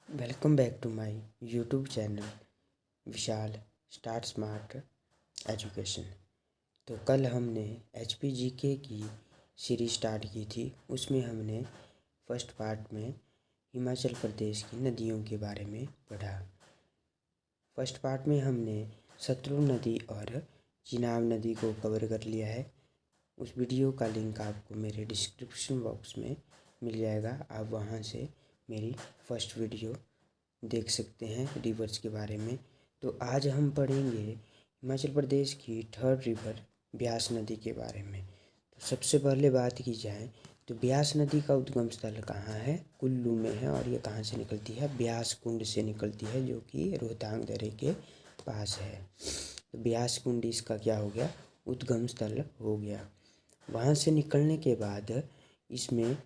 Welcome back to my YouTube channel Vishal Start Smart Education. तो कल हमने HPGK की सीरीज स्टार्ट की थी। उसमें हमने फर्स्ट पार्ट में हिमाचल प्रदेश की नदियों के बारे में पढ़ा। फर्स्ट पार्ट में हमने सतलुज नदी और चिनाब नदी को कवर कर लिया है। उस वीडियो का लिंक आपको मेरे डिस्क्रिप्शन बॉक्स में मिल जाएगा। आप वहां से मेरी फर्स्ट वीडियो देख सकते हैं रिवर्स के बारे में। तो आज हम पढ़ेंगे हिमाचल प्रदेश की थर्ड रिवर ब्यास नदी के बारे में। तो सबसे पहले बात की जाए तो ब्यास नदी का उद्गम स्थल कहाँ है? कुल्लू में है। और ये कहाँ से निकलती है? ब्यास कुंड से निकलती है, जो कि रोहतांग दर्रे के पास है। तो ब्यास कुंड इसका क्या हो गया? उद्गम स्थल हो गया। वहाँ से निकलने के बाद इसमें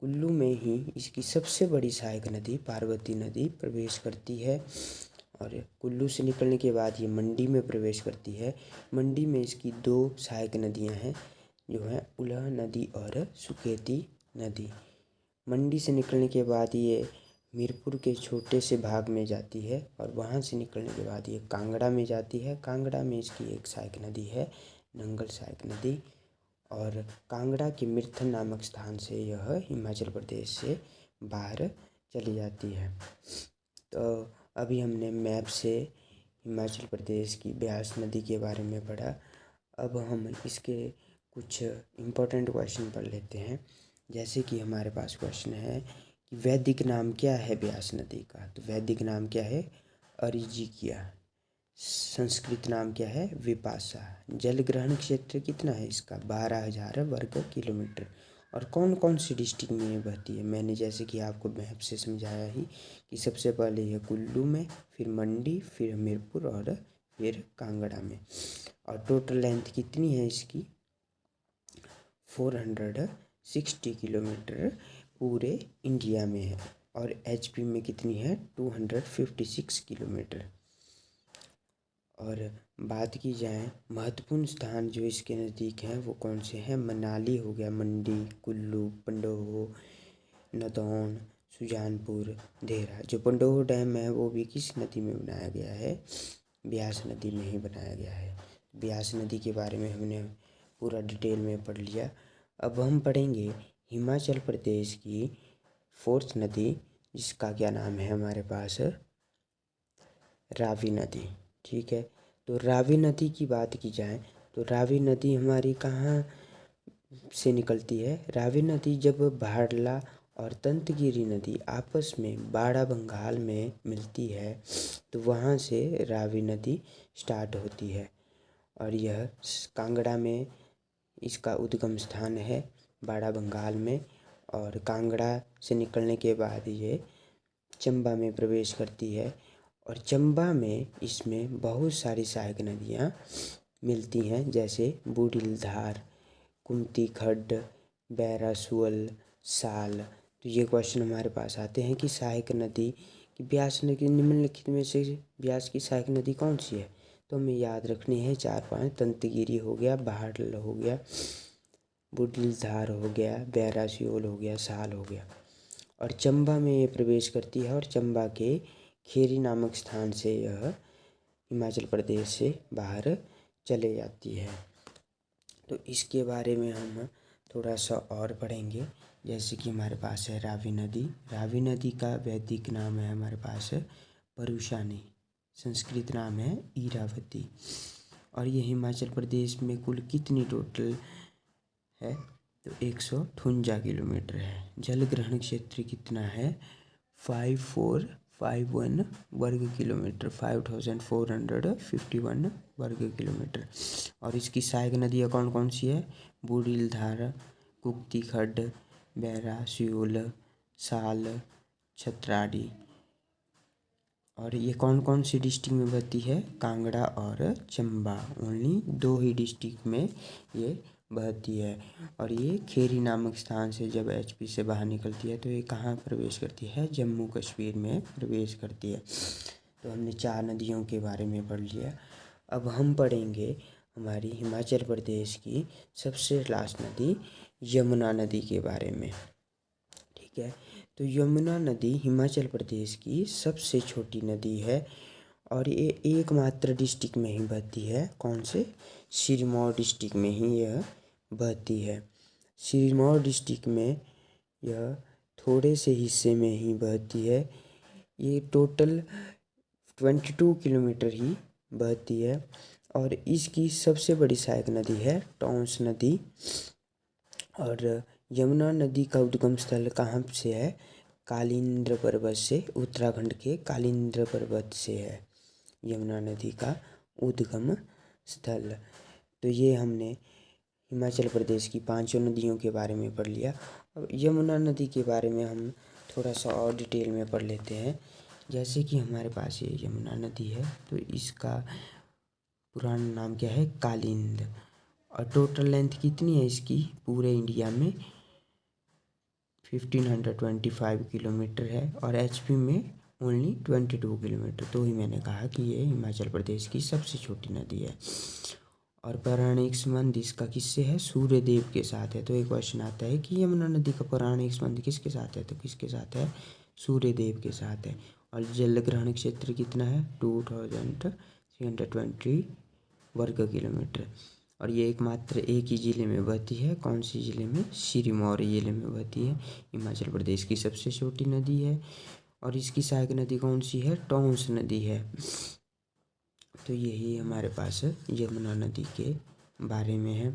कुल्लू में ही इसकी सबसे बड़ी सहायक नदी पार्वती नदी प्रवेश करती है। और कुल्लू से निकलने के बाद ये मंडी में प्रवेश करती है। मंडी में इसकी दो सहायक नदियां हैं, जो है उल्ह नदी और सुकेती नदी। मंडी से निकलने के बाद ये मीरपुर के छोटे से भाग में जाती है और वहाँ से निकलने के बाद ये कांगड़ा में जाती है। कांगड़ा में इसकी एक सहायक नदी है, नंगल सहायक नदी। और कांगड़ा के मिर्थन नामक स्थान से यह हिमाचल प्रदेश से बाहर चली जाती है। तो अभी हमने मैप से हिमाचल प्रदेश की ब्यास नदी के बारे में पढ़ा। अब हम इसके कुछ इम्पोर्टेंट क्वेश्चन पढ़ लेते हैं। जैसे कि हमारे पास क्वेश्चन है कि वैदिक नाम क्या है ब्यास नदी का? तो वैदिक नाम क्या है? अरिजिकिया। संस्कृत नाम क्या है? विपाशा। जल ग्रहण क्षेत्र कितना है इसका? 12,000 वर्ग किलोमीटर। और कौन कौन सी डिस्ट्रिक्ट में ये बहती है? मैंने जैसे कि आपको मैप से समझाया ही कि सबसे पहले ये कुल्लू में, फिर मंडी, फिर हमीरपुर और फिर कांगड़ा में। और टोटल लेंथ कितनी है इसकी? 460 किलोमीटर पूरे इंडिया में है। और HP में कितनी है? 256 किलोमीटर। और बात की जाए महत्वपूर्ण स्थान जो इसके नज़दीक हैं वो कौन से हैं? मनाली हो गया, मंडी, कुल्लू, पंडोह, नदौन, सुजानपुर, देहरा। जो पंडोह डैम है वो भी किस नदी में बनाया गया है? ब्यास नदी में ही बनाया गया है। ब्यास नदी के बारे में हमने पूरा डिटेल में पढ़ लिया। अब हम पढ़ेंगे हिमाचल प्रदेश की फोर्थ नदी, जिसका क्या नाम है हमारे पास? रावी नदी। ठीक है। तो रावी नदी की बात की जाए तो रावी नदी हमारी कहाँ से निकलती है? रावी नदी जब भाड़ला और तंतगिरी नदी आपस में बाड़ा बंगाल में मिलती है तो वहाँ से रावी नदी स्टार्ट होती है। और यह कांगड़ा में इसका उद्गम स्थान है, बाड़ा बंगाल में। और कांगड़ा से निकलने के बाद ये चंबा में प्रवेश करती है। और चंबा में इसमें बहुत सारी सहायक नदियाँ मिलती हैं, जैसे बूढ़ी धार, कुंती खड्ड, बैरासुअल, साल। तो ये क्वेश्चन हमारे पास आते हैं कि सहायक नदी कि ब्यास नदी निम्नलिखित में से ब्यास की सहायक नदी कौन सी है? तो हमें याद रखनी है 4-5। तंतगिरी हो गया, बाहर हो गया, बूढ़ी धार हो गया, बैरासुअल हो गया, साल हो गया। और चंबा में ये प्रवेश करती है और चंबा के खेरी नामक स्थान से यह हिमाचल प्रदेश से बाहर चले जाती है। तो इसके बारे में हम थोड़ा सा और पढ़ेंगे। जैसे कि हमारे पास है रावी नदी। रावी नदी का वैदिक नाम है हमारे पास परुशानी। संस्कृत नाम है इरावती। और ये हिमाचल प्रदेश में कुल कितनी टोटल है? तो 158 किलोमीटर है। जल ग्रहण क्षेत्र कितना है? 5451 वर्ग किलोमीटर, 5451 वर्ग किलोमीटर। और इसकी सहायक नदियाँ कौन कौन सी है? बूढ़ी धार, कुक्ती खड्ड, बैरासुअल, साल, छतराड़ी। और ये कौन कौन सी डिस्ट्रिक्ट में बहती है? कांगड़ा और चंबा। ओनली दो ही डिस्ट्रिक्ट में ये बहती है। और ये खेरी नामक स्थान से जब HP से बाहर निकलती है तो ये कहाँ प्रवेश करती है? जम्मू कश्मीर में प्रवेश करती है। तो हमने 4 नदियों के बारे में पढ़ लिया। अब हम पढ़ेंगे हमारी हिमाचल प्रदेश की सबसे लास्ट नदी यमुना नदी के बारे में। ठीक है। तो यमुना नदी हिमाचल प्रदेश की सबसे छोटी नदी है और ये एकमात्र डिस्ट्रिक्ट में ही बहती है। कौन से? सिरमौर डिस्ट्रिक्ट में ही यह बहती है। सिरमौर डिस्ट्रिक्ट में यह थोड़े से हिस्से में ही बहती है। ये टोटल 22 किलोमीटर ही बहती है और इसकी सबसे बड़ी सहायक नदी है टॉन्स नदी। और यमुना नदी का उद्गम स्थल कहाँ से है? कालिंद्र पर्वत से, उत्तराखंड के कालिंद्र पर्वत से है यमुना नदी का उद्गम स्थल। तो ये हमने हिमाचल प्रदेश की 5 नदियों के बारे में पढ़ लिया। अब यमुना नदी के बारे में हम थोड़ा सा और डिटेल में पढ़ लेते हैं। जैसे कि हमारे पास ये यमुना नदी है तो इसका पुराना नाम क्या है? कालिंद। और टोटल लेंथ कितनी है इसकी? पूरे इंडिया में 1525 किलोमीटर है और एचपी में ओनली 22 किलोमीटर। तो ही मैंने कहा कि ये हिमाचल प्रदेश की सबसे छोटी नदी है। और पौराणिक संबंध इसका किससे है? सूर्य देव के साथ है। तो एक क्वेश्चन आता है कि यमुना नदी का पौराणिक संबंध किसके साथ है? तो किसके साथ है? सूर्य देव के साथ है। और जल ग्रहण क्षेत्र कितना है? 2320 वर्ग किलोमीटर। और ये एकमात्र एक ही ज़िले में बहती है। कौन सी ज़िले में? सिरमौर ज़िले में बहती है। हिमाचल प्रदेश की सबसे छोटी नदी है। और इसकी सहायक नदी कौन सी है? टॉन्स नदी है। तो यही हमारे पास यमुना नदी के बारे में है।